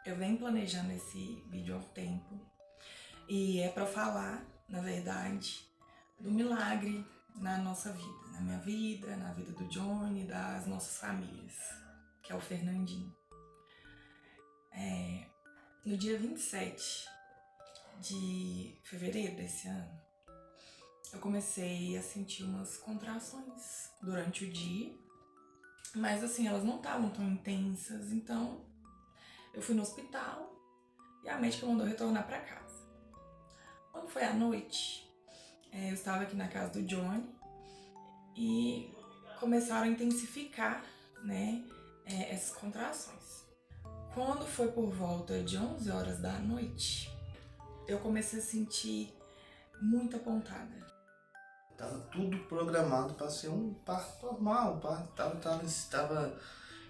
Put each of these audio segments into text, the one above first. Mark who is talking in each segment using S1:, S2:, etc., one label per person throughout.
S1: Eu venho planejando esse vídeo há um tempo e é para falar, na verdade, do milagre na nossa vida, na minha vida, na vida do Johnny, das nossas famílias, que é o Fernandinho. No dia 27 de fevereiro desse ano, eu comecei a sentir umas contrações durante o dia, mas assim, elas não estavam tão intensas, então eu fui no hospital e a médica mandou retornar para casa. Quando foi à noite, eu estava aqui na casa do Johnny e começaram a intensificar, né, essas contrações. Quando foi por volta de 11 horas da noite, eu comecei a sentir muita pontada.
S2: Tava tudo programado para ser um parto normal, o parto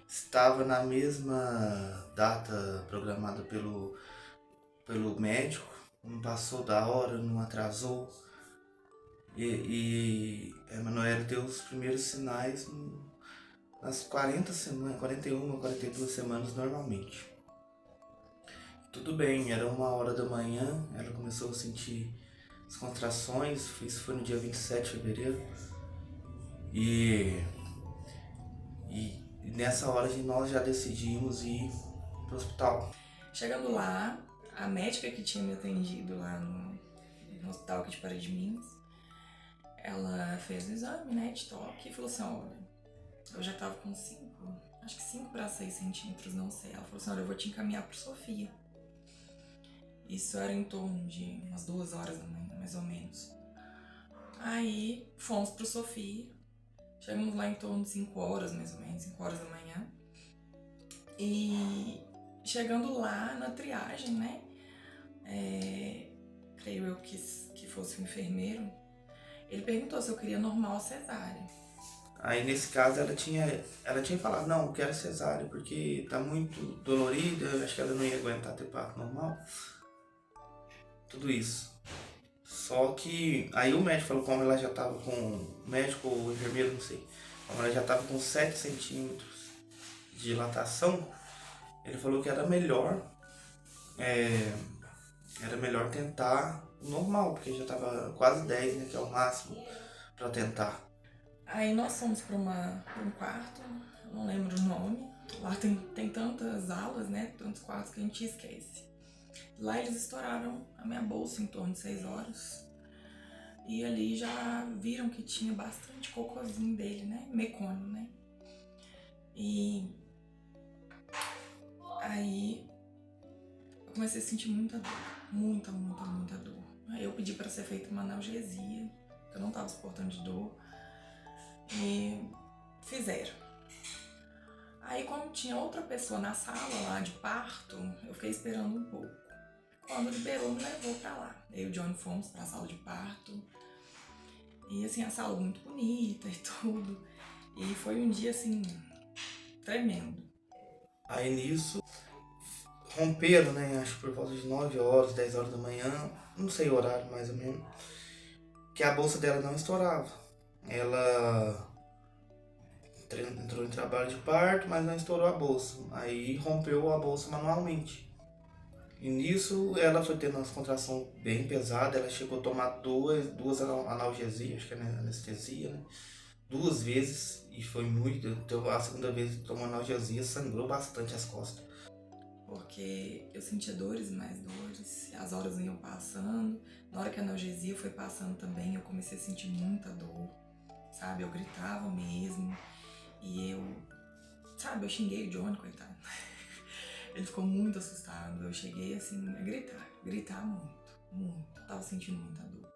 S2: estava na mesma data programada pelo médico, não passou da hora, não atrasou. E Emanuele deu os primeiros sinais nas 40 semanas, 41, 42 semanas normalmente. Tudo bem, era 1 hora da manhã, ela começou a sentir as contrações, isso foi no dia 27 de fevereiro. E nessa hora nós já decidimos ir pro hospital.
S1: Chegando lá, a médica que tinha me atendido lá no hospital aqui de Parede de Minas, ela fez o exame, né, de toque e falou assim, olha, eu já tava com 5 para 6 centímetros, não sei. Ela falou assim, olha, eu vou te encaminhar pro Sofia. Isso era em torno de umas 2 horas da manhã, mais ou menos. Aí fomos pro Sofia, chegamos lá em torno de 5 horas, mais ou menos, 5 horas da manhã. E chegando lá na triagem, né, creio eu que fosse um enfermeiro, ele perguntou se eu queria normal ou cesárea.
S2: Aí nesse caso ela tinha falado, não, eu quero cesárea porque tá muito dolorida, eu acho que ela não ia aguentar ter parto normal. Tudo isso. Só que aí o médico falou, como ela já tava com, médico ou enfermeiro, não sei, como ela já tava com 7 centímetros de dilatação, ele falou que era melhor tentar o normal, porque já tava quase 10, né, que é o máximo para tentar.
S1: Aí nós fomos para um quarto, não lembro o nome. Lá tem tantas alas, né? Tantos quartos que a gente esquece. Lá eles estouraram a minha bolsa em torno de 6 horas. E ali já viram que tinha bastante cocôzinho dele, né? Mecônio, né? E aí eu comecei a sentir muita dor. Muita dor. Aí eu pedi para ser feita uma analgesia, que eu não tava suportando de dor. E fizeram. Aí, como tinha outra pessoa na sala lá de parto, eu fiquei esperando um pouco. Quando liberou, me levou pra lá. Eu e o Johnny fomos pra sala de parto. E assim, a sala muito bonita e tudo. E foi um dia assim, tremendo.
S2: Aí nisso, romperam, né, acho que por volta de 9 horas, 10 horas da manhã, não sei o horário mais ou menos, que a bolsa dela não estourava. Ela entrou em trabalho de parto, mas não estourou a bolsa. Aí rompeu a bolsa manualmente. E nisso ela foi tendo uma contração bem pesada, ela chegou a tomar duas analgesias, acho que é anestesia, né? 2 vezes e foi muito. Então, a segunda vez que tomou analgesia sangrou bastante as costas.
S1: Porque eu sentia dores, mais dores, as horas iam passando. Na hora que a analgesia foi passando também, eu comecei a sentir muita dor, sabe? Eu gritava mesmo. E eu xinguei o Johnny, coitado. Ele ficou muito assustado. Eu cheguei assim a gritar muito. Eu tava sentindo muita dor.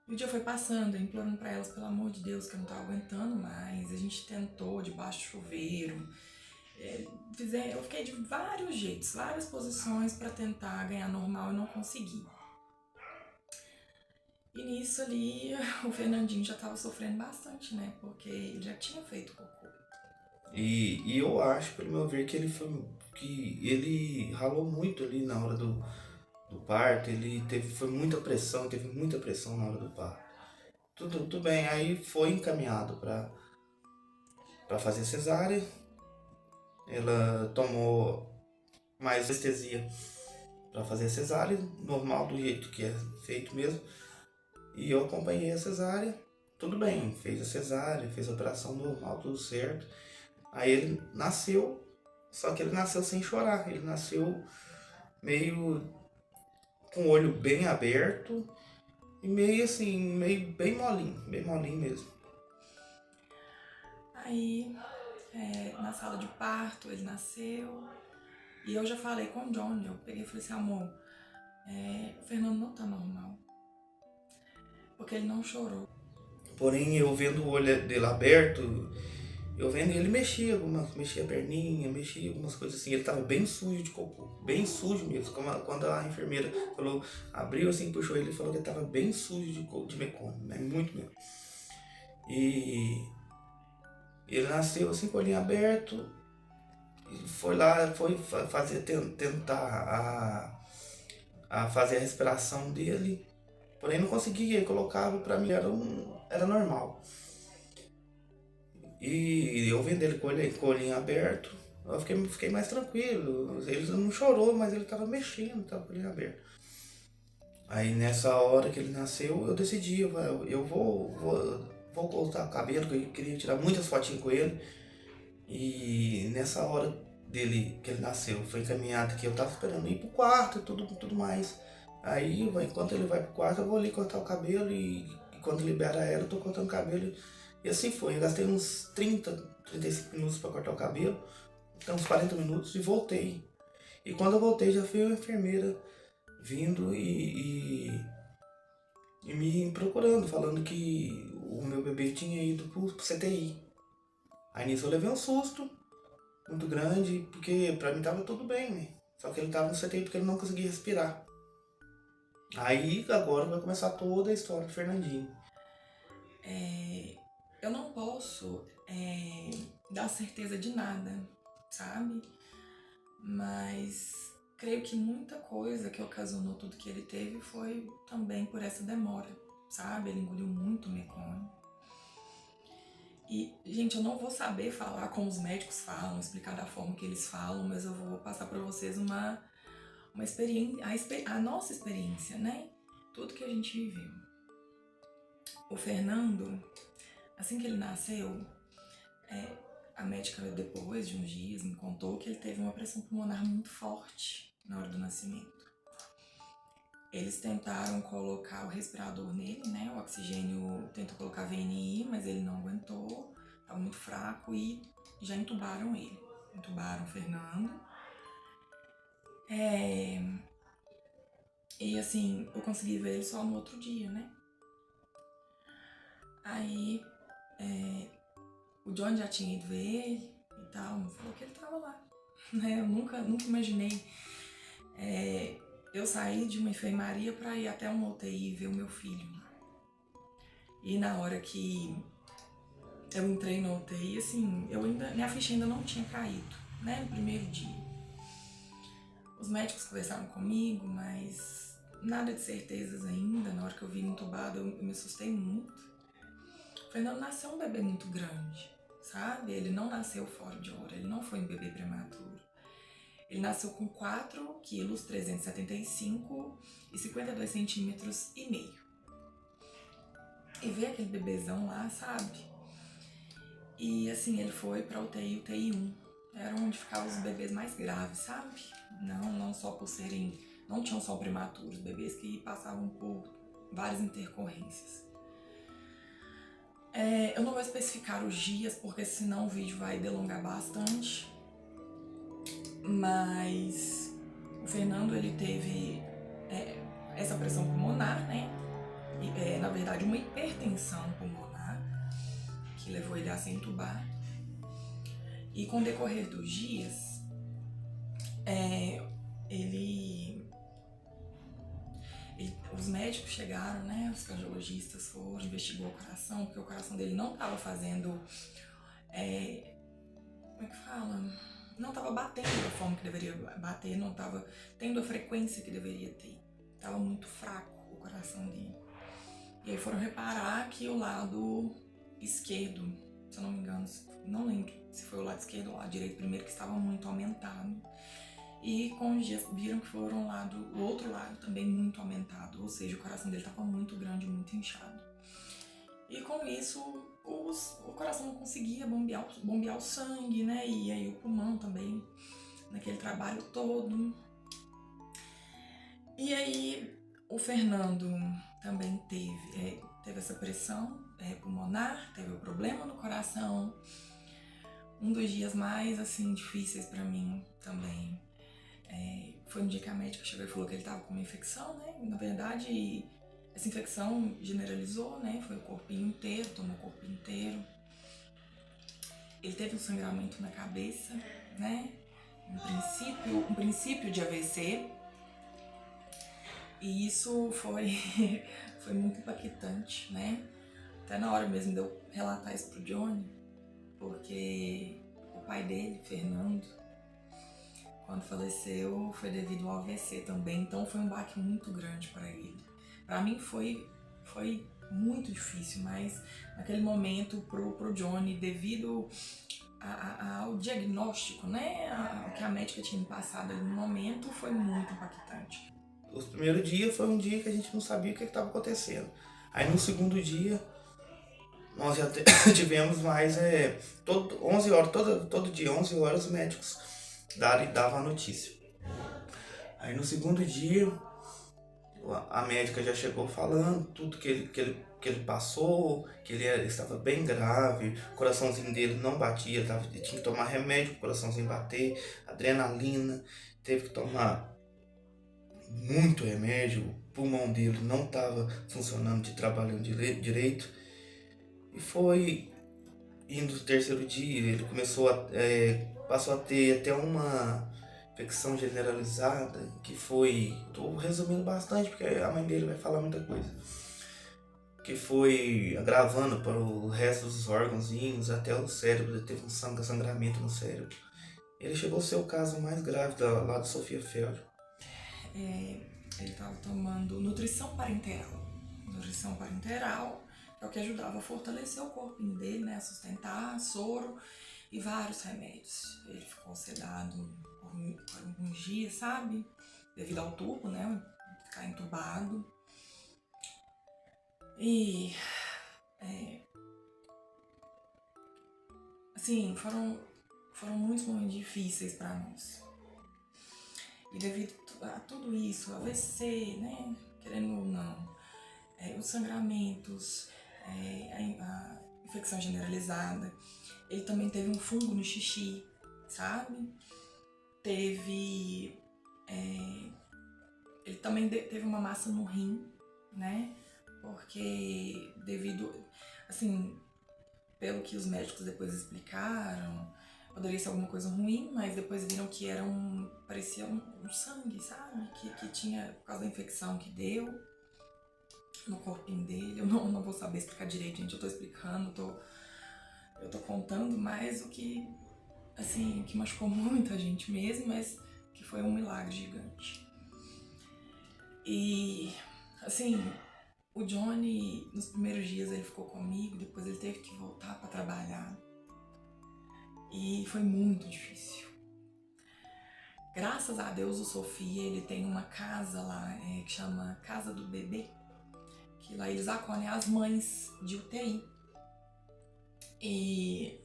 S1: E o dia foi passando, eu implorando pra elas, pelo amor de Deus, que eu não tava aguentando mais. A gente tentou debaixo do chuveiro. Eu fiquei de vários jeitos, várias posições pra tentar ganhar normal e não consegui. E nisso ali, o Fernandinho já tava sofrendo bastante, né? Porque ele já tinha feito cocô.
S2: E eu acho, pelo meu ver, que ele ralou muito ali na hora do parto, foi teve muita pressão na hora do parto. Tudo bem, aí foi encaminhado para fazer cesárea. Ela tomou mais anestesia para fazer a cesárea, normal, do jeito que é feito mesmo. E eu acompanhei a cesárea, tudo bem, fez a cesárea, fez a operação normal, tudo certo. Aí ele nasceu, só que ele nasceu sem chorar, ele nasceu meio com o olho bem aberto e meio assim, meio bem molinho mesmo.
S1: Aí, na sala de parto, ele nasceu. E eu já falei com o Johnny, eu peguei e falei assim, amor, o Fernando não tá normal. Porque ele não chorou.
S2: Porém, eu vendo o olho dele aberto, eu vendo ele mexia a perninha, mexia algumas coisas assim. Ele tava bem sujo de cocô, bem sujo mesmo. Quando a enfermeira falou, abriu assim, puxou ele, falou que ele tava bem sujo de mecônio, né? Muito mesmo. E ele nasceu assim com o olhinho aberto, e foi lá, foi fazer, tentar a fazer a respiração dele. Porém não conseguia, ele colocava, pra mim era normal. E eu vendo ele com o olhinho aberto, eu fiquei mais tranquilo. Ele não chorou, mas ele tava mexendo, tava com o olhinho aberto. Aí nessa hora que ele nasceu, eu decidi, eu vou cortar o cabelo, que eu queria tirar muitas fotinhas com ele. E nessa hora dele, que ele nasceu, foi encaminhado que eu tava esperando ir pro quarto e tudo mais. Aí, enquanto ele vai pro quarto, eu vou ali cortar o cabelo e quando libera ela, eu tô cortando o cabelo. E assim foi, eu gastei uns 35 minutos para cortar o cabelo, então uns 40 minutos e voltei. E quando eu voltei, já foi uma enfermeira vindo e me procurando, falando que o meu bebê tinha ido pro CTI. Aí nisso eu levei um susto muito grande, porque pra mim tava tudo bem, né? Só que ele tava no CTI porque ele não conseguia respirar. Aí agora vai começar toda a história do Fernandinho.
S1: Eu não posso dar certeza de nada, sabe? Mas creio que muita coisa que ocasionou tudo que ele teve foi também por essa demora, sabe? Ele engoliu muito mecônio. E, gente, eu não vou saber falar como os médicos falam, explicar da forma que eles falam, mas eu vou passar para vocês uma experiência, a nossa experiência, né? Tudo que a gente viveu. O Fernando, assim que ele nasceu, a médica depois de uns dias me contou que ele teve uma pressão pulmonar muito forte na hora do nascimento. Eles tentaram colocar o respirador nele, né? O oxigênio, tentou colocar VNI, mas ele não aguentou, estava muito fraco e já entubaram ele. Entubaram o Fernando. E assim, eu consegui ver ele só no outro dia, né? Aí, o John já tinha ido ver ele e tal, me falou que ele tava lá, né? Eu nunca imaginei. Eu saí de uma enfermaria para ir até uma UTI ver o meu filho. E na hora que eu entrei na UTI, assim, minha ficha ainda não tinha caído, né? No primeiro dia. Os médicos conversaram comigo, mas nada de certezas ainda. Na hora que eu vi entubado, eu me assustei muito. O Fernando nasceu um bebê muito grande, sabe? Ele não nasceu fora de hora, ele não foi um bebê prematuro. Ele nasceu com 4 quilos, 375 e 52 centímetros e meio. E ver aquele bebezão lá, sabe? E assim, ele foi pra UTI 1. Era onde ficavam os bebês mais graves, sabe? Não só por serem... Não tinham só prematuros, bebês que passavam por várias intercorrências. Eu não vou especificar os dias, porque senão o vídeo vai delongar bastante. Mas o Fernando, ele teve essa pressão pulmonar, né? Na verdade, uma hipertensão pulmonar, que levou ele a ser entubado. E com o decorrer dos dias, os médicos chegaram, né? Os cardiologistas foram, investigou o coração, porque o coração dele não estava fazendo... como é que fala? Não estava batendo da forma que deveria bater, não estava tendo a frequência que deveria ter. Estava muito fraco o coração dele. E aí foram reparar que o lado esquerdo, se eu não me engano, não lembro se foi o lado esquerdo ou o lado direito primeiro, que estava muito aumentado. E com os dias viram que foram o outro lado também muito aumentado, ou seja, o coração dele estava muito grande, muito inchado. E com isso o coração não conseguia bombear o sangue, né? E aí o pulmão também, naquele trabalho todo. E aí o Fernando também teve essa pressão pulmonar, teve o problema no coração. Um dos dias mais, assim, difíceis pra mim também foi um dia que a médica chegou e falou que ele tava com uma infecção, né? Na verdade, essa infecção generalizou, né? Foi o corpinho inteiro, tomou o corpo inteiro. Ele teve um sangramento na cabeça, né? Um princípio de AVC. E isso foi muito impactante, né? Até na hora mesmo de eu relatar isso pro Johnny, porque o pai dele, Fernando, quando faleceu, foi devido ao AVC também, então foi um baque muito grande para ele. Para mim foi muito difícil, mas naquele momento pro Johnny, devido ao diagnóstico, né, o que a médica tinha me passado ali no momento, foi muito impactante.
S2: O primeiro dia foi um dia que a gente não sabia o que estava acontecendo. Aí no segundo dia, nós já tivemos mais, 11 horas, todo dia, 11 horas, os médicos davam a notícia. Aí no segundo dia, a médica já chegou falando tudo que ele passou, que ele estava bem grave, o coraçãozinho dele não batia, ele tinha que tomar remédio para o coraçãozinho bater, adrenalina, teve que tomar muito remédio, o pulmão dele não estava funcionando, trabalhando direito. E foi indo no terceiro dia, ele passou a ter até uma infecção generalizada, que foi, estou resumindo bastante porque a mãe dele vai falar muita coisa, que foi agravando para o resto dos órgãozinhos, até o cérebro, ele teve um sangramento no cérebro. Ele chegou a ser o caso mais grave lá de Sofia Feld.
S1: Ele estava tomando nutrição parenteral. Nutrição parenteral é o que ajudava a fortalecer o corpinho dele, né? A sustentar, soro e vários remédios. Ele ficou sedado por alguns dias, sabe? Devido ao tubo, né? Ficar entubado. E assim, foram muitos momentos difíceis para nós. E devido a tudo isso, AVC, né, querendo ou não, os sangramentos, a infecção generalizada, ele também teve um fungo no xixi, sabe? Ele também teve uma massa no rim, né? Porque assim, pelo que os médicos depois explicaram, poderia ser alguma coisa ruim, mas depois viram que parecia um sangue, sabe? Que tinha, por causa da infecção que deu no corpinho dele. Eu não vou saber explicar direito, gente. Eu tô explicando, eu tô contando mais o que, assim, que machucou muita gente mesmo, mas que foi um milagre gigante. E, assim, o Johnny, nos primeiros dias ele ficou comigo, depois ele teve que voltar para trabalhar. E foi muito difícil. Graças a Deus, o Sofia, ele tem uma casa lá, que chama Casa do Bebê, que lá eles acolhem as mães de UTI. E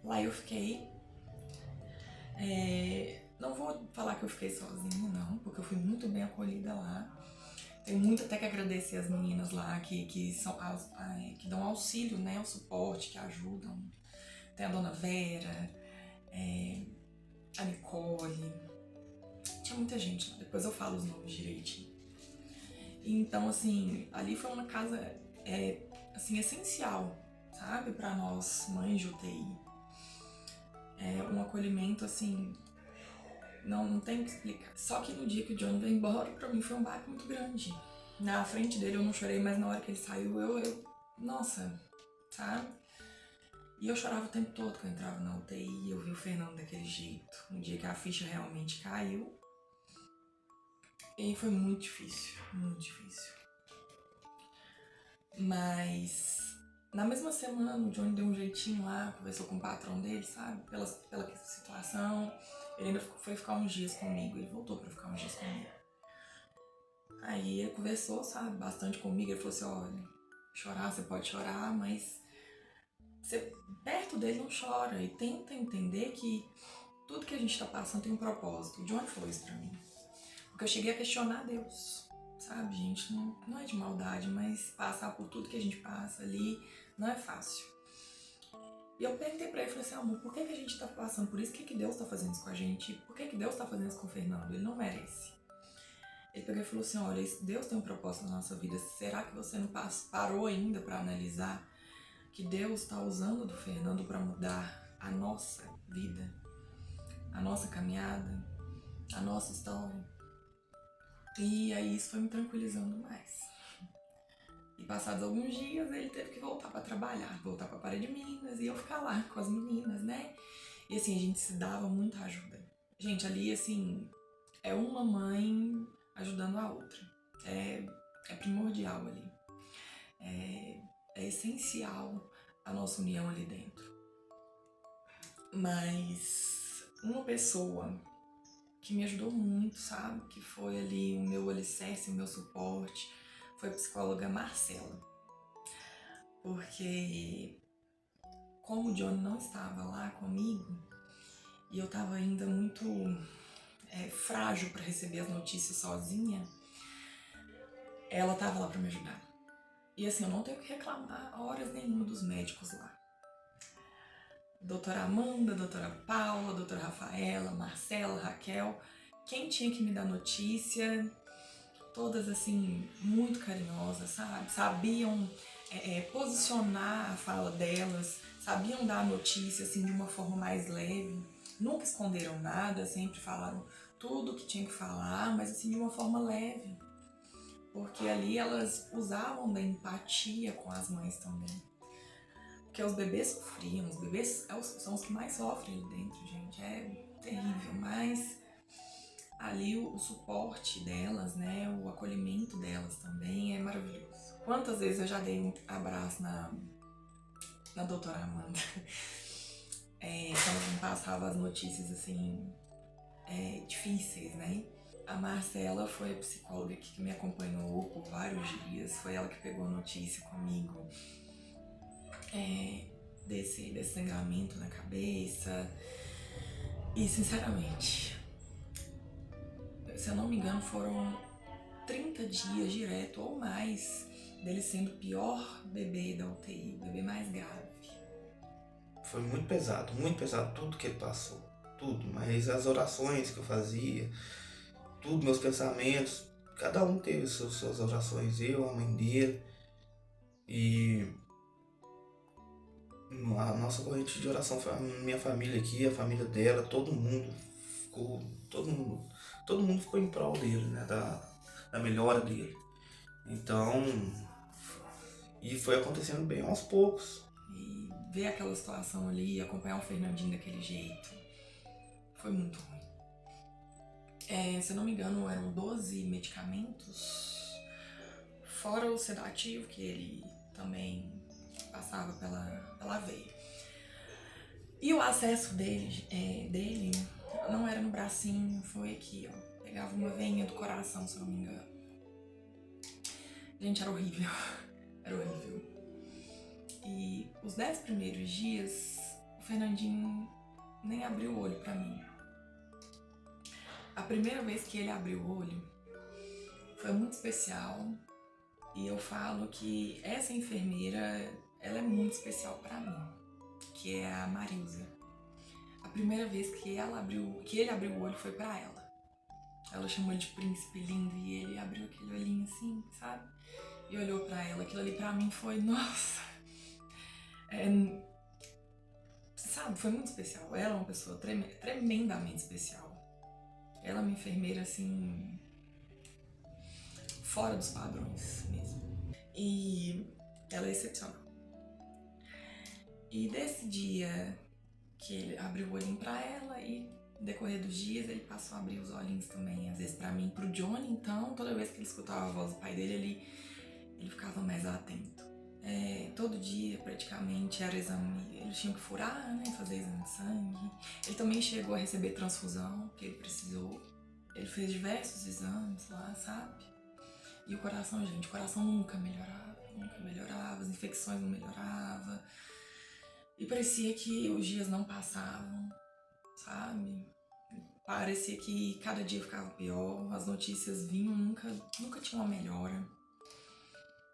S1: lá eu fiquei. Não vou falar que eu fiquei sozinha, não, porque eu fui muito bem acolhida lá. Tenho muito até que agradecer as meninas lá que dão auxílio, né, o suporte, que ajudam. Tem a dona Vera, a Nicole, tinha muita gente lá, depois eu falo os nomes direitinho. Então, assim, ali foi uma casa, assim, essencial, sabe, pra nós, mães de UTI. Um acolhimento, assim, não tem o que explicar. Só que no dia que o Johnny veio embora, pra mim foi um baque muito grande. Na frente dele eu não chorei, mas na hora que ele saiu, nossa, sabe? E eu chorava o tempo todo que eu entrava na UTI e eu vi o Fernando daquele jeito. Um dia que a ficha realmente caiu. E foi muito difícil, muito difícil. Mas na mesma semana o Johnny deu um jeitinho lá, conversou com o patrão dele, sabe? Pela situação. Ele ainda foi ficar uns dias comigo, ele voltou pra ficar uns dias comigo. Aí ele conversou, sabe, bastante comigo, ele falou assim, olha, chorar você pode chorar, mas você perto dele não chora, e tenta entender que tudo que a gente tá passando tem um propósito. O Johnny falou isso pra mim. Porque eu cheguei a questionar Deus, sabe, gente? Não é de maldade, mas passar por tudo que a gente passa ali não é fácil. E eu perguntei pra ele, falei assim, amor, por que a gente tá passando por isso? Por que Deus tá fazendo isso com a gente? Por que Deus tá fazendo isso com o Fernando? Ele não merece. Ele pegou e falou assim, olha, Deus tem um propósito na nossa vida. Será que você não parou ainda pra analisar que Deus tá usando do Fernando pra mudar a nossa vida, a nossa caminhada, a nossa história? E aí isso foi me tranquilizando mais. E passados alguns dias ele teve que voltar pra trabalhar, voltar pra Pará de Minas e eu ficar lá com as meninas, né? E assim, a gente se dava muita ajuda. Gente, ali assim, é uma mãe ajudando a outra. É primordial ali. É essencial a nossa união ali dentro. Mas uma pessoa que me ajudou muito, sabe? Que foi ali o meu alicerce, o meu suporte, foi a psicóloga Marcela. Porque como o Johnny não estava lá comigo, e eu estava ainda muito frágil para receber as notícias sozinha, ela estava lá para me ajudar. E assim, eu não tenho que reclamar horas nenhuma dos médicos lá. Doutora Amanda, doutora Paula, doutora Rafaela, Marcela, Raquel, quem tinha que me dar notícia, todas assim, muito carinhosas, sabe? Sabiam posicionar a fala delas, sabiam dar a notícia assim de uma forma mais leve, nunca esconderam nada, sempre falaram tudo que tinha que falar, mas assim de uma forma leve, porque ali elas usavam da empatia com as mães também. Porque os bebês sofriam, os bebês são os que mais sofrem ali dentro, gente, é terrível, mas ali o suporte delas, né, o acolhimento delas também é maravilhoso. Quantas vezes eu já dei um abraço na doutora Amanda, quando ela me passava as notícias assim, difíceis, né? A Marcela foi a psicóloga que me acompanhou por vários dias, foi ela que pegou a notícia comigo desse sangramento na cabeça. E sinceramente, se eu não me engano, foram 30 dias direto ou mais dele sendo o pior bebê da UTI, o bebê mais grave.
S2: Foi muito pesado tudo que ele passou, tudo. Mas as orações que eu fazia, tudo, meus pensamentos, cada um teve suas orações, eu, a mãe dele. E a nossa corrente de oração foi a minha família aqui, a família dela, todo mundo ficou em prol dele, né, da melhora dele. Então, e foi acontecendo bem aos poucos.
S1: E ver aquela situação ali, acompanhar o Fernandinho daquele jeito, foi muito ruim. Se eu não me engano, eram 12 medicamentos, fora o sedativo que ele também passava pela veia. E o acesso dele não era no bracinho, foi aqui, ó. Pegava uma veinha do coração, se eu não me engano. Gente, era horrível. Era horrível. E os 10 primeiros dias, o Fernandinho nem abriu o olho pra mim. A primeira vez que ele abriu o olho foi muito especial. E eu falo que essa enfermeira, ela é muito especial pra mim, que é a Marilza. A primeira vez que ele abriu o olho foi pra ela. Ela chamou ele de príncipe lindo e ele abriu aquele olhinho assim, sabe? E olhou pra ela. Aquilo ali pra mim foi, nossa... sabe, foi muito especial. Ela é uma pessoa tremendamente especial. Ela é uma enfermeira, assim... fora dos padrões mesmo. E ela é excepcional. E desse dia que ele abriu o olhinho pra ela e no decorrer dos dias ele passou a abrir os olhinhos também, às vezes pra mim, pro Johnny. Então toda vez que ele escutava a voz do pai dele, ele ficava mais atento. todo dia, praticamente, era exame. Eles tinham que furar, né? Fazer exame de sangue. Ele também chegou a receber transfusão, que ele precisou. Ele fez diversos exames lá, sabe? E o coração, gente, o coração nunca melhorava, as infecções não melhoravam. E parecia que os dias não passavam, sabe? Parecia que cada dia ficava pior, as notícias vinham, nunca tinha uma melhora.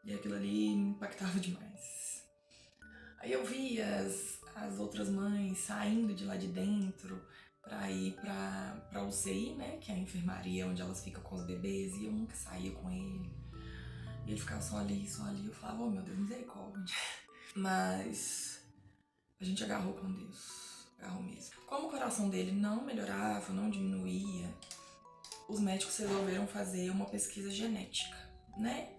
S1: E aquilo ali me impactava demais. Aí eu via as outras mães saindo de lá de dentro pra ir pra UCI, né? Que é a enfermaria onde elas ficam com os bebês, e eu nunca saía com ele. E ele ficava só ali. Eu falava, oh meu Deus, misericórdia. Mas a gente agarrou com Deus, agarrou mesmo. Como o coração dele não melhorava, não diminuía, os médicos resolveram fazer uma pesquisa genética, né?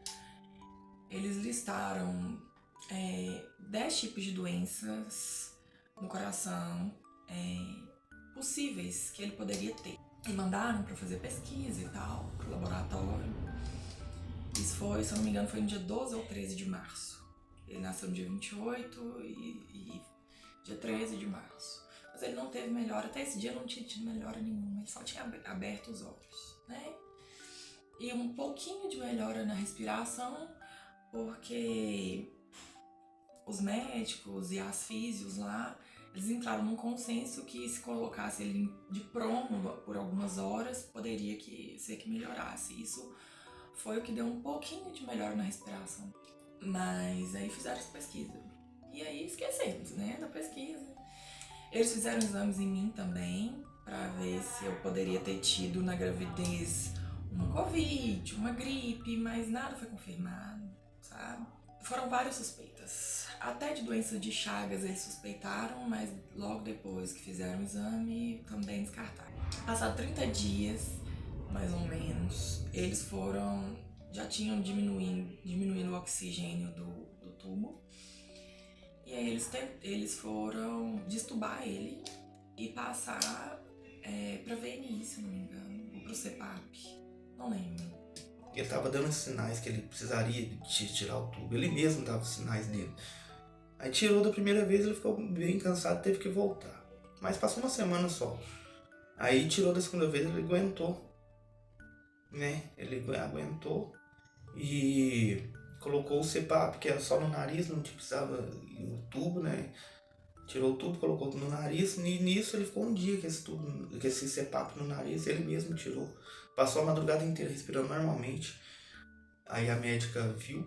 S1: Eles listaram 10 tipos de doenças no coração possíveis que ele poderia ter. E mandaram para fazer pesquisa e tal, pro laboratório. Isso foi, se eu não me engano, foi no dia 12 ou 13 de março. Ele nasceu no dia 28 e dia 13 de março. Mas ele não teve melhora, até esse dia não tinha tido melhora nenhuma, ele só tinha aberto os olhos, né? E um pouquinho de melhora na respiração, porque os médicos e as físios lá, eles entraram num consenso que se colocasse ele de promo por algumas horas, poderia ser que melhorasse. Isso foi o que deu um pouquinho de melhora na respiração. Mas aí fizeram essa pesquisa. E aí esquecemos, né, da pesquisa. Eles fizeram exames em mim também, pra ver se eu poderia ter tido na gravidez um Covid, uma gripe, mas nada foi confirmado, sabe? Foram várias suspeitas. Até de doença de Chagas eles suspeitaram, mas logo depois que fizeram o exame, também descartaram. Passado 30 dias, mais ou menos, eles já tinham diminuindo o oxigênio do tubo. E aí eles foram destubar ele e passar pra VNI, se não me engano, ou pro CPAP, não lembro.
S2: Ele tava dando sinais que ele precisaria de tirar o tubo, ele mesmo dava os sinais dele. Aí tirou da primeira vez, ele ficou bem cansado, teve que voltar. Mas passou uma semana só. Aí tirou da segunda vez, ele aguentou, né? Ele aguentou e colocou o CPAP, que era só no nariz, não precisava ir no tubo, né? Tirou o tubo, colocou no nariz, e nisso ele ficou um dia com esse CPAP no nariz, ele mesmo tirou. Passou a madrugada inteira respirando normalmente. Aí a médica viu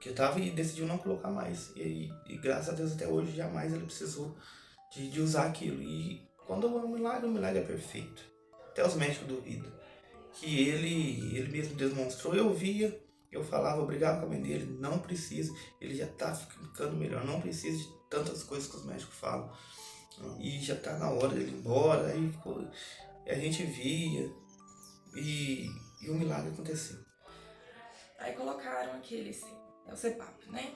S2: que eu tava e decidiu não colocar mais. E graças a Deus até hoje jamais ele precisou de usar aquilo. E quando o milagre é perfeito. Até os médicos duvidam. Que ele mesmo demonstrou, eu via, eu falava, eu brigava com a mãe dele, não precisa, ele já tá ficando melhor, não precisa de tantas coisas que os médicos falam. E já tá na hora dele ir embora, aí a gente via e o milagre aconteceu.
S1: Aí colocaram aquele, o CPAP, né?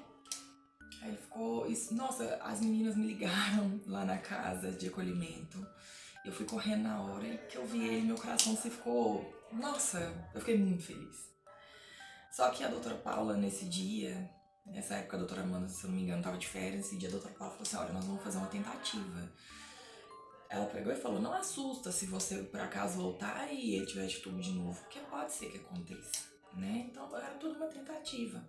S1: Aí ficou isso. Nossa, as meninas me ligaram lá na casa de acolhimento. Eu fui correndo na hora e que eu vi ele, meu coração se ficou... Nossa, eu fiquei muito feliz. Só que a doutora Paula, nesse dia, nessa época a doutora Amanda, se eu não me engano, tava de férias. Nesse dia a doutora Paula falou assim, olha, nós vamos fazer uma tentativa. Ela pegou e falou, não assusta se você por acaso voltar e ele tiver de tubo de novo, porque pode ser que aconteça, né? Então era tudo uma tentativa.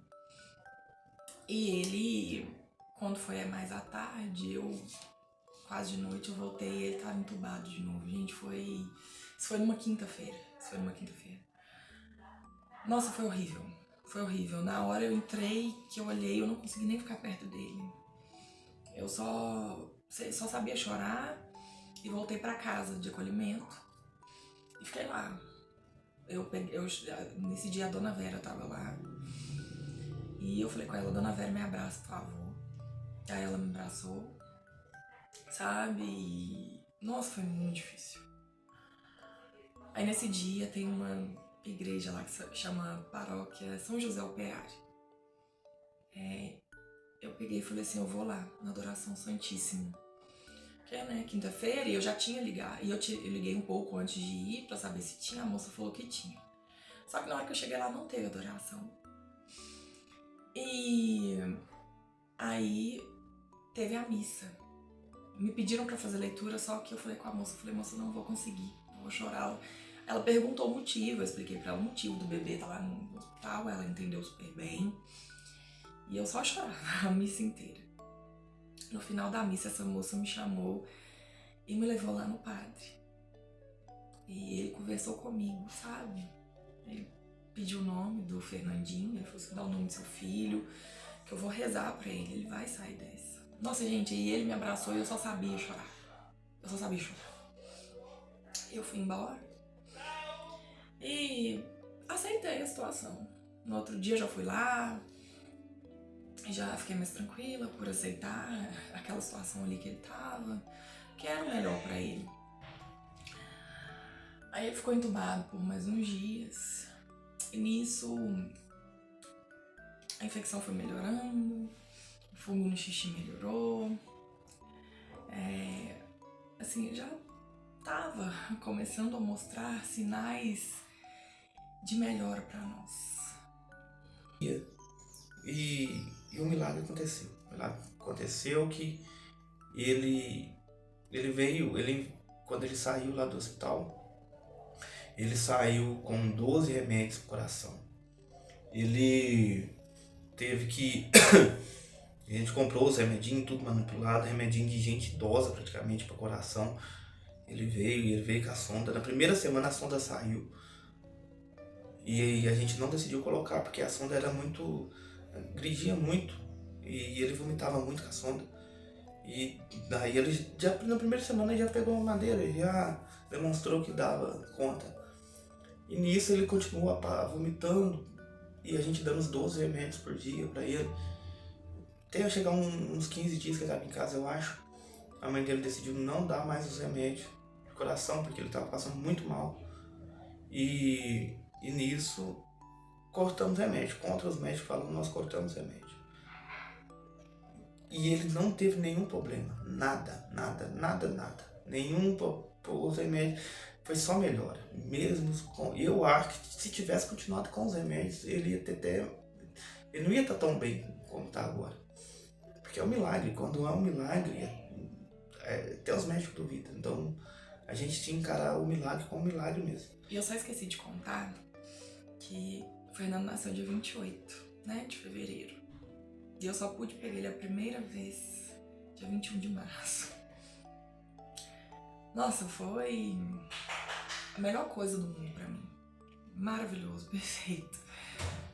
S1: E ele, quando foi mais à tarde, quase de noite, eu voltei e ele tava entubado de novo. Gente, isso foi numa quinta-feira. Nossa, foi horrível. Foi horrível. Na hora eu entrei, que eu olhei, eu não consegui nem ficar perto dele. Eu só sabia chorar e voltei pra casa de acolhimento e fiquei lá. Nesse dia a Dona Vera tava lá. E eu falei com ela, Dona Vera, me abraça, por favor. Aí ela me abraçou, sabe? E, nossa, foi muito difícil. Aí nesse dia tem uma igreja lá que se chama Paróquia São José Operário. Eu peguei e falei assim, eu vou lá, na Adoração Santíssima. Que é, né, quinta-feira, e eu já tinha ligado. E eu liguei um pouco antes de ir pra saber se tinha, a moça falou que tinha. Só que na hora que eu cheguei lá não teve adoração. E Aí teve a missa. Me pediram pra fazer leitura, só que eu falei com a moça, moça, não vou conseguir, eu vou chorar. Ela perguntou o motivo, eu expliquei pra ela o motivo do bebê estar lá no hospital, ela entendeu super bem. E eu só chorava a missa inteira. No final da missa, essa moça me chamou e me levou lá no padre. E ele conversou comigo, sabe? Ele pediu o nome do Fernandinho, ele falou assim, dá o nome do seu filho, que eu vou rezar pra ele, ele vai sair dessa. Nossa, gente, e ele me abraçou e eu só sabia chorar. Eu só sabia chorar. Eu fui embora e aceitei a situação. No outro dia eu já fui lá, já fiquei mais tranquila por aceitar aquela situação ali que ele tava, que era o melhor pra ele. Aí ele ficou entubado por mais uns dias. E nisso a infecção foi melhorando, o fungo no xixi melhorou. Assim, já tava começando a mostrar sinais de melhora pra nós.
S2: E o milagre aconteceu. O milagre aconteceu que ele veio, quando ele saiu lá do hospital, ele saiu com 12 remédios pro coração. Ele teve que... A gente comprou os remedinhos, tudo manipulado, remedinho de gente idosa praticamente pro coração. Ele veio com a sonda. Na primeira semana a sonda saiu. E a gente não decidiu colocar porque a sonda era muito... Grigia muito. E ele vomitava muito com a sonda. E daí ele já na primeira semana ele já pegou uma madeira, ele já demonstrou que dava conta. E nisso ele continua vomitando e a gente dando os 12 remédios por dia pra ele. Até chegar uns 15 dias que ele estava em casa, eu acho, a mãe dele decidiu não dar mais os remédios de coração porque ele estava passando muito mal. E nisso cortamos remédio, contra os médicos falando, nós cortamos remédio. E ele não teve nenhum problema, nada. Nenhum os remédios, foi só melhora. Mesmo com, eu acho que se tivesse continuado com os remédios, ele ia ter ele não ia estar tão bem como está agora. Porque é um milagre, quando é um milagre, até os médicos duvidam. Então a gente tinha que encarar o milagre como um milagre mesmo.
S1: E eu só esqueci de contar que o Fernando nasceu dia 28, né, de fevereiro. E eu só pude pegar ele a primeira vez dia 21 de março. Nossa, foi a melhor coisa do mundo pra mim. Maravilhoso, perfeito.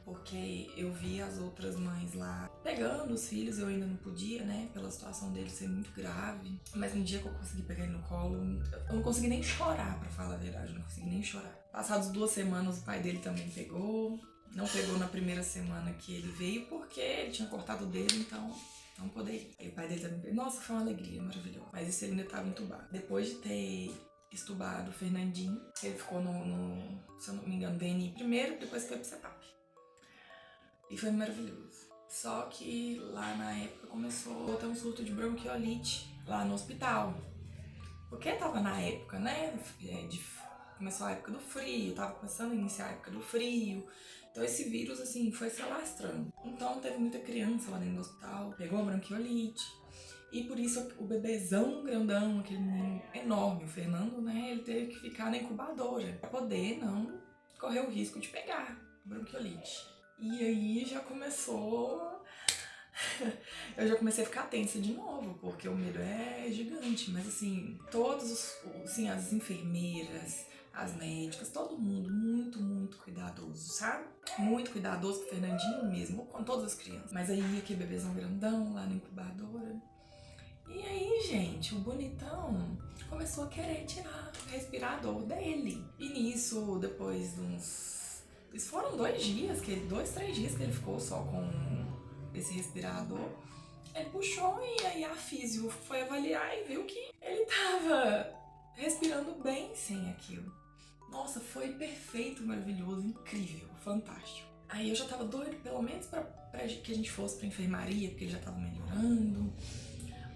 S1: Porque eu vi as outras mães lá pegando os filhos, eu ainda não podia, né, pela situação dele ser muito grave. Mas no dia que eu consegui pegar ele no colo, eu não consegui nem chorar, pra falar a verdade, eu não consegui nem chorar. Passadas 2 semanas, o pai dele também pegou. Não pegou na primeira semana que ele veio, porque ele tinha cortado o dedo, então não poderia. Aí o pai dele também pegou. Nossa, foi uma alegria maravilhosa. Mas isso ele ainda estava entubado. Depois de ter estubado o Fernandinho, ele ficou se eu não me engano, DNI primeiro, depois foi pro CEPAP. E foi maravilhoso. Só que lá na época começou a ter um surto de bronquiolite lá no hospital. Porque tava na época, né, começou a época do frio, tava começando a iniciar a época do frio. Então esse vírus, assim, foi se alastrando. Então teve muita criança lá dentro do hospital, pegou a bronquiolite. E por isso o bebezão grandão, aquele menino enorme, o Fernando, né, ele teve que ficar na incubadora pra poder não correr o risco de pegar a bronquiolite. E aí já começou... Eu já comecei a ficar tensa de novo, porque o medo é gigante. Mas assim, as enfermeiras, as médicas, todo mundo muito cuidadoso, sabe? Muito cuidadoso com o Fernandinho mesmo, com todas as crianças. Mas aí aquele bebezão grandão lá na incubadora. E aí, gente, o bonitão começou a querer tirar o respirador dele. E nisso, depois de uns... Isso foram 2, 3 dias que ele ficou só com esse respirador. Ele puxou e aí a físio foi avaliar e viu que ele tava respirando bem sem aquilo. Nossa, foi perfeito, maravilhoso, incrível, fantástico. Aí eu já tava doido, pelo menos pra que a gente fosse pra enfermaria, porque ele já tava melhorando.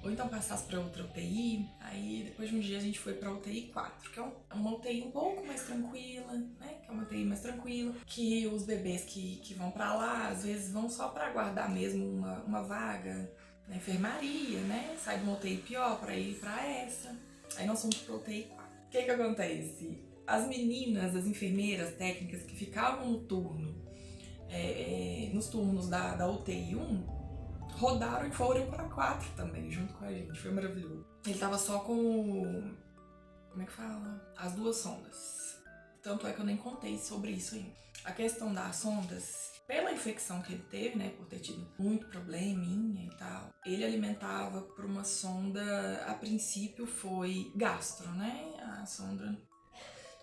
S1: Ou então passasse pra outra UTI. Aí depois de um dia a gente foi pra UTI 4, que é uma UTI um pouco mais tranquila, né? Que é uma UTI mais tranquila, que os bebês que vão pra lá, às vezes vão só pra aguardar mesmo uma vaga na enfermaria, né? Sai de uma UTI pior pra ir pra essa. Aí nós fomos pra UTI 4. O que acontece? As meninas, as enfermeiras técnicas que ficavam no turno, nos turnos da UTI 1, rodaram e foram pra 4 também, junto com a gente. Foi maravilhoso. Ele tava só com como é que fala? As 2 sondas. Tanto é que eu nem contei sobre isso ainda. A questão das sondas, pela infecção que ele teve, né, por ter tido muito probleminha e tal, ele alimentava por uma sonda, a princípio foi gastro, né, a sonda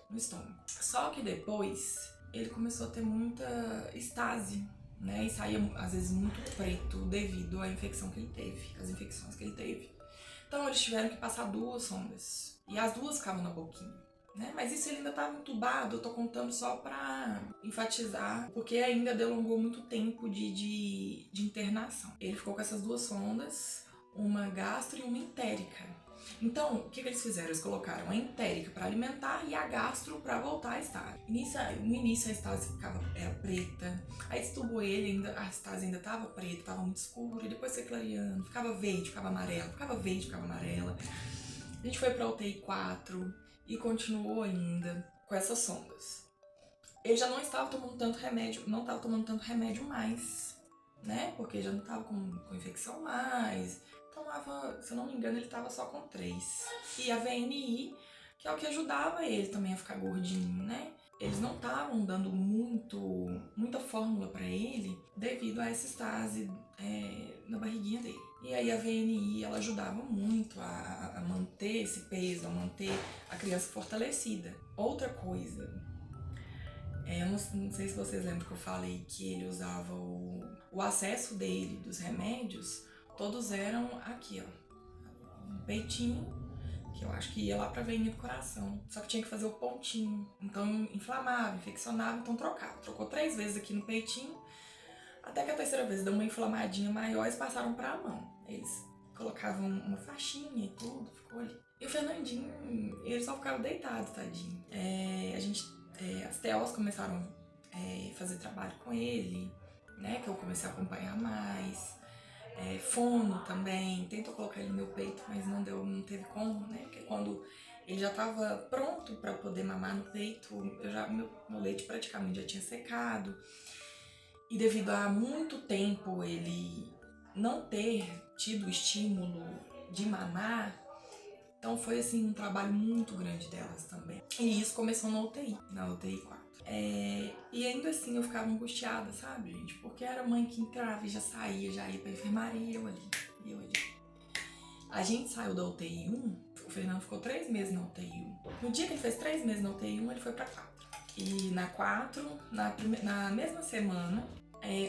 S1: no estômago. Só que depois ele começou a ter muita estase, né, e saía às vezes muito preto devido à infecção que ele teve, as infecções que ele teve. Então eles tiveram que passar 2 sondas. E as 2 ficavam na boquinha, né? Mas isso ele ainda estava entubado, eu tô contando só pra enfatizar, porque ainda delongou muito tempo de internação. Ele ficou com essas 2 sondas, uma gastro e uma entérica. Então, o que eles fizeram? Eles colocaram a entérica para alimentar e a gastro para voltar a estar. No início a estase era preta, aí estubou ele, ainda, a estase ainda estava preta, estava muito escura, e depois foi clareando, ficava verde, ficava amarela, ficava verde, ficava amarela. A gente foi pra UTI 4 e continuou ainda com essas sondas. Ele já não estava tomando tanto remédio, não estava tomando tanto remédio mais, né? Porque já não estava com infecção mais. Tomava, se eu não me engano, ele estava só com 3. E a VNI, que é o que ajudava ele também a ficar gordinho, né? Eles não estavam dando muita fórmula para ele devido a essa estase na barriguinha dele. E aí a VNI, ela ajudava muito a manter esse peso, a manter a criança fortalecida. Outra coisa, eu não sei se vocês lembram que eu falei que ele usava o acesso dele, dos remédios, todos eram aqui, ó, no peitinho, que eu acho que ia lá pra veinha do coração. Só que tinha que fazer o pontinho. Então inflamava, infeccionava, então trocava. Trocou 3 vezes aqui no peitinho, até que a 3ª vez deu uma inflamadinha maior e passaram pra mão. Eles colocavam uma faixinha e tudo, ficou ali. E o Fernandinho, ele só ficava deitado, tadinho. As TOs começaram a fazer trabalho com ele, né? Que eu comecei a acompanhar mais. Fono também, tentou colocar ele no meu peito, mas não deu, não teve como, né? Porque quando ele já estava pronto para poder mamar no peito, meu leite praticamente já tinha secado. E devido a muito tempo ele não ter tido o estímulo de mamar, então foi assim um trabalho muito grande delas também. E isso começou na UTI 4. E ainda assim eu ficava angustiada, sabe, gente? Porque era mãe que entrava e já saía, já ia pra enfermaria, eu ali. A gente saiu da UTI 1, o Fernando ficou 3 meses na UTI 1. No dia que ele fez 3 meses na UTI 1, ele foi pra 4. E na 4, na mesma semana,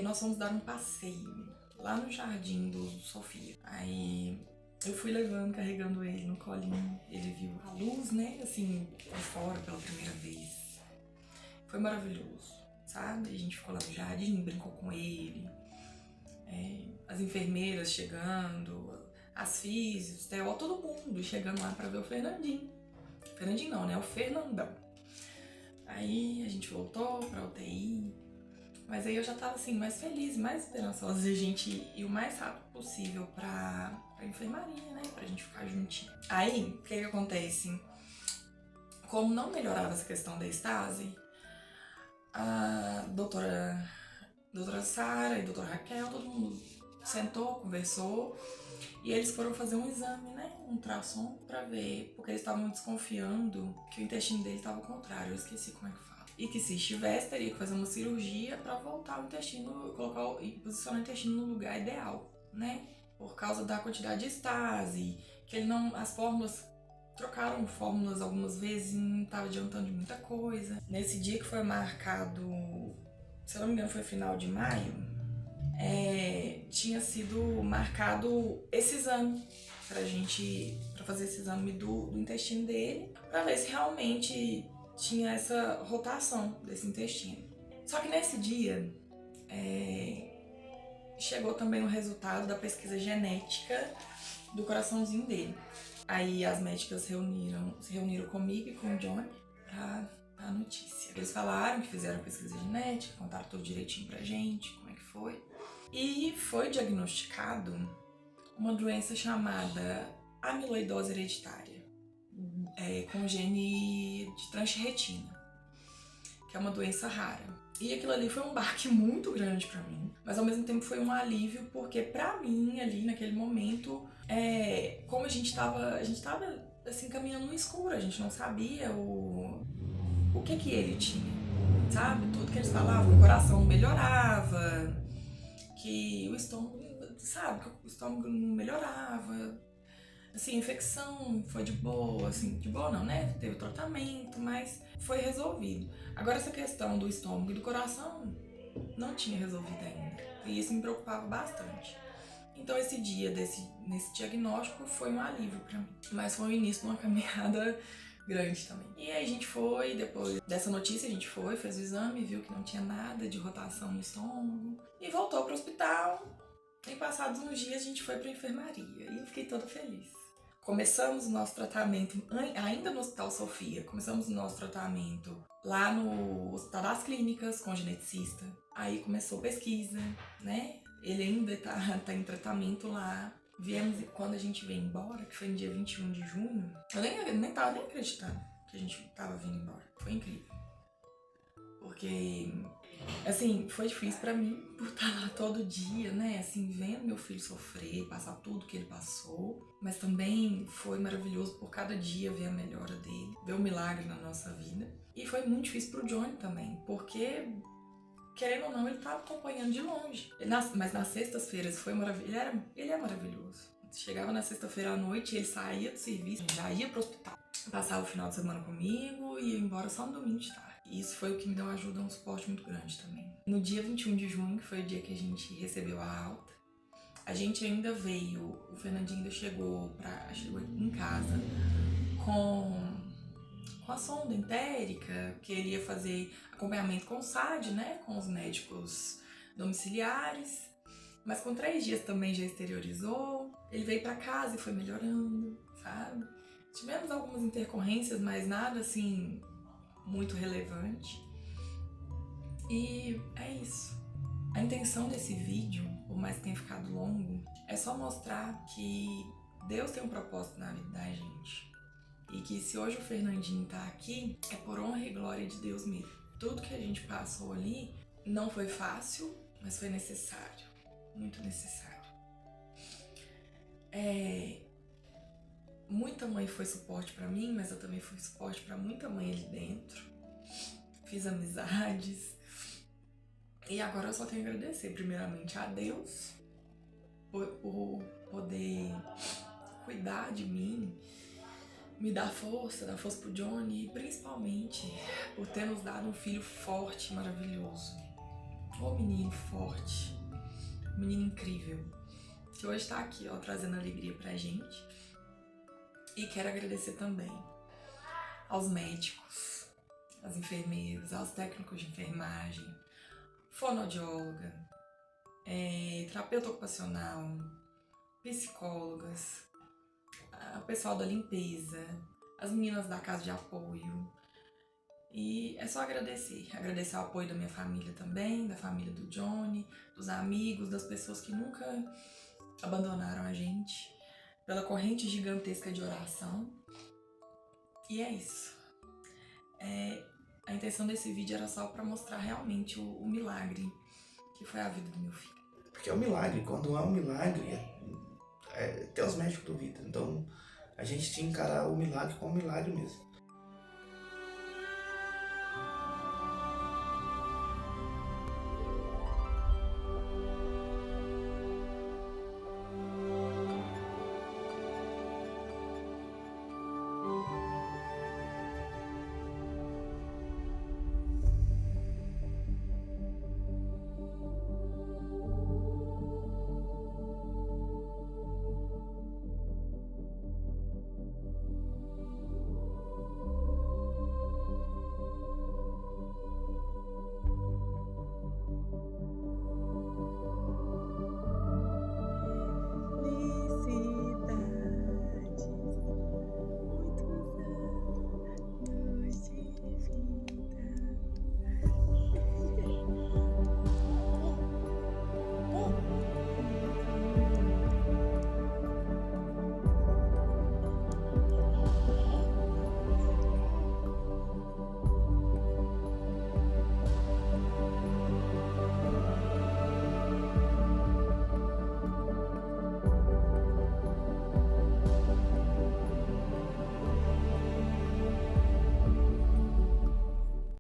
S1: nós fomos dar um passeio lá no jardim do Sofia. Aí eu fui levando, carregando ele no colinho. Ele viu a luz, né, assim, de fora pela primeira vez. Foi maravilhoso, sabe? A gente ficou lá no jardim, brincou com ele. As enfermeiras chegando, as físicas, TO, todo mundo chegando lá pra ver o Fernandinho. Fernandinho não, né? O Fernandão. Aí a gente voltou pra UTI. Mas aí eu já tava assim, mais feliz, mais esperançosa de a gente ir o mais rápido possível pra enfermaria, né? Pra gente ficar juntinho. Aí, o que acontece? Como não melhorava essa questão da estase, a doutora Sara e a doutora Raquel, todo mundo sentou, conversou e eles foram fazer um exame, né? Um ultrassom pra ver, porque eles estavam desconfiando que o intestino dele estava ao contrário, eu esqueci como é que fala. E que se estivesse, teria que fazer uma cirurgia pra voltar o intestino, e posicionar o intestino no lugar ideal, né? Por causa da quantidade de estase, que ele não, as fórmulas trocaram fórmulas algumas vezes e não estava adiantando de muita coisa. Nesse dia que foi marcado, se eu não me engano foi final de maio, tinha sido marcado esse exame pra fazer esse exame do intestino dele, pra ver se realmente tinha essa rotação desse intestino. Só que nesse dia chegou também o resultado da pesquisa genética do coraçãozinho dele. Aí as médicas se reuniram comigo e com o Johnny pra a notícia. Eles falaram que fizeram pesquisa genética, contaram tudo direitinho pra gente, como é que foi. E foi diagnosticado uma doença chamada amiloidose hereditária, com gene de transretina, que é uma doença rara. E aquilo ali foi um baque muito grande pra mim, mas ao mesmo tempo foi um alívio, porque pra mim, ali naquele momento, como a gente tava assim, caminhando no escuro, a gente não sabia o que ele tinha, sabe? Tudo que eles falavam, o coração não melhorava, que o estômago, sabe? Que o estômago não melhorava, assim, infecção foi de boa, assim, de boa não, né? Teve tratamento, mas foi resolvido. Agora essa questão do estômago e do coração não tinha resolvido ainda, e isso me preocupava bastante. Então esse dia nesse diagnóstico foi um alívio pra mim, mas foi o início de uma caminhada grande também. E aí a gente foi, depois dessa notícia a gente foi, fez o exame, viu que não tinha nada de rotação no estômago e voltou pro hospital. E passados uns dias a gente foi pra enfermaria e eu fiquei toda feliz. Começamos o nosso tratamento, ainda no Hospital Sofia, começamos o nosso tratamento lá no Hospital das Clínicas com geneticista. Aí começou pesquisa, né? Ele ainda tá em tratamento lá. Viemos, quando a gente veio embora, que foi no dia 21 de junho, eu nem tava nem acreditando que a gente tava vindo embora. Foi incrível. Porque, assim, foi difícil pra mim por estar lá todo dia, né? Assim, vendo meu filho sofrer, passar tudo que ele passou. Mas também foi maravilhoso por cada dia ver a melhora dele, ver o milagre na nossa vida. E foi muito difícil pro Johnny também, porque, querendo ou não, ele tava acompanhando de longe. Mas nas sextas-feiras foi maravilhoso. Ele é maravilhoso. Chegava na sexta-feira à noite, ele saía do serviço, já ia pro hospital. Passava o final de semana comigo e ia embora só no domingo de tarde. E isso foi o que me deu uma ajuda, um suporte muito grande também. No dia 21 de junho, que foi o dia que a gente recebeu a alta, a gente ainda veio, o Fernandinho ainda chegou em casa com a sonda entérica, que ele ia fazer acompanhamento com o SAD, né, com os médicos domiciliares. Mas com 3 dias também já exteriorizou. Ele veio pra casa e foi melhorando, sabe? Tivemos algumas intercorrências, mas nada assim muito relevante. E é isso. A intenção desse vídeo, por mais que tenha ficado longo, é só mostrar que Deus tem um propósito na vida da gente. E que se hoje o Fernandinho tá aqui, é por honra e glória de Deus mesmo. Tudo que a gente passou ali não foi fácil, mas foi necessário. Muito necessário. Muita mãe foi suporte pra mim, mas eu também fui suporte pra muita mãe ali dentro. Fiz amizades. E agora eu só tenho a agradecer, primeiramente, a Deus por poder cuidar de mim, me dar força pro Johnny e principalmente por ter nos dado um filho forte e maravilhoso. Um menino forte, um menino incrível, que hoje tá aqui, ó, trazendo alegria pra gente. E quero agradecer também aos médicos, às enfermeiras, aos técnicos de enfermagem, fonoaudióloga, terapeuta ocupacional, psicólogas, o pessoal da limpeza, as meninas da casa de apoio. E é só agradecer o apoio da minha família também, da família do Johnny, dos amigos, das pessoas que nunca abandonaram a gente, pela corrente gigantesca de oração. E é isso. A intenção desse vídeo era só para mostrar realmente o milagre que foi a vida do meu filho.
S2: Porque é um milagre, quando é um milagre, até os médicos duvidam. Então a gente tinha que encarar o milagre como um milagre mesmo.